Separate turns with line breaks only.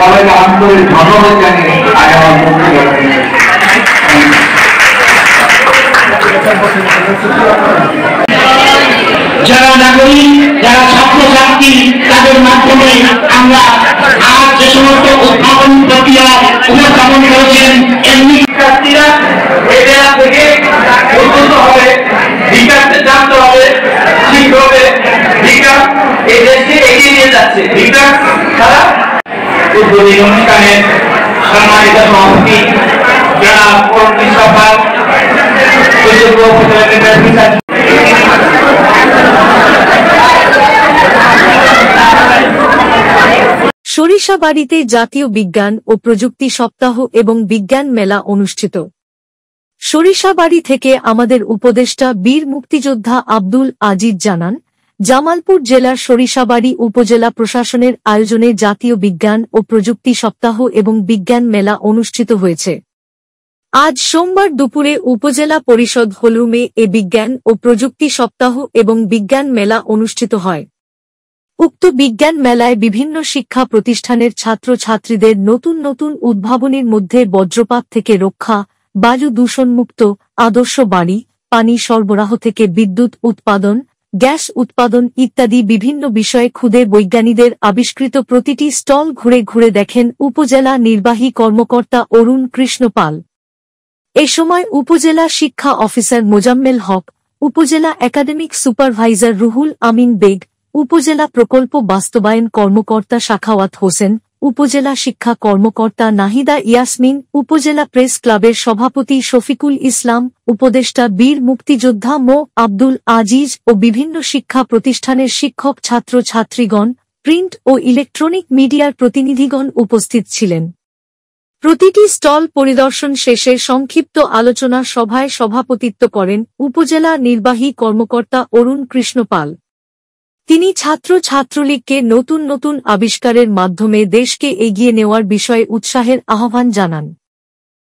সবাইকে আন্তরিক ধন্যবাদ জানিয়ে আজ আমার
যারা নাগরিক, যারা ছাত্রছাত্রী, তাদের মাধ্যমে আমরা আজ যে সমস্ত উদ্ভাবন প্রক্রিয়া উপস্থাপন করেছেন, এমনি
শিক্ষার্থীরা এরা থেকে উদ্বুদ্ধ হবে, বিকাশে জানতে হবে, ঠিক হবে। বিকাশ এই দেশকে এগিয়ে নিয়ে যাচ্ছে। বিকাশ ছাড়া
উদ্বোধনী অনুষ্ঠানের সম্মানিত সভাপতি যারা পরবর্তী সভা
সরিষাবাড়ীতে জাতীয় বিজ্ঞান ও প্রযুক্তি সপ্তাহ এবং বিজ্ঞান মেলা অনুষ্ঠিত। সরিষাবাড়ী থেকে আমাদের উপদেষ্টা বীর মুক্তিযোদ্ধা আব্দুল আজিজ জানান, জামালপুর জেলার সরিষাবাড়ী উপজেলা প্রশাসনের আয়োজনে জাতীয় বিজ্ঞান ও প্রযুক্তি সপ্তাহ এবং বিজ্ঞান মেলা অনুষ্ঠিত হয়েছে। আজ সোমবার দুপুরে উপজেলা পরিষদ হলরুমে এ বিজ্ঞান ও প্রযুক্তি সপ্তাহ এবং বিজ্ঞান মেলা অনুষ্ঠিত হয়। উক্ত বিজ্ঞান মেলায় বিভিন্ন শিক্ষা প্রতিষ্ঠানের ছাত্রছাত্রীদের নতুন নতুন উদ্ভাবনীর মধ্যে বজ্রপাত থেকে রক্ষা, বায়ু দূষণমুক্ত, আদর্শ বাড়ি, পানি সরবরাহ থেকে বিদ্যুৎ উৎপাদন, গ্যাস উৎপাদন ইত্যাদি বিভিন্ন বিষয়ে ক্ষুদে বৈজ্ঞানিকদের আবিষ্কৃত প্রতিটি স্টল ঘুরে ঘুরে দেখেন উপজেলা নির্বাহী কর্মকর্তা অরুণ কৃষ্ণ পাল। এ সময় উপজেলা শিক্ষা অফিসার মোজাম্মেল হক, উপজেলা একাডেমিক সুপারভাইজার রুহুল আমিন বেগ, উপজেলা প্রকল্প বাস্তবায়ন কর্মকর্তা শাখাওয়াত হোসেন, উপজেলা শিক্ষা কর্মকর্তা নাহিদা ইয়াসমিন, উপজেলা প্রেস ক্লাবের সভাপতি শফিকুল ইসলাম, উপদেষ্টা বীর মুক্তিযোদ্ধা মো আব্দুল আজিজ ও বিভিন্ন শিক্ষা প্রতিষ্ঠানের শিক্ষক ছাত্রছাত্রীগণ, প্রিন্ট ও ইলেকট্রনিক মিডিয়ার প্রতিনিধিগণ উপস্থিত ছিলেন। প্রতিটি স্টল পরিদর্শন শেষে সংক্ষিপ্ত আলোচনা সভায় সভাপতিত্ব করেন উপজেলা নির্বাহী কর্মকর্তা অরুণ কৃষ্ণ পাল। তিনি ছাত্রছাত্রলীগকে নতুন নতুন আবিষ্কারের মাধ্যমে দেশকে এগিয়ে নেওয়ার বিষয়ে উৎসাহের আহ্বান জানান।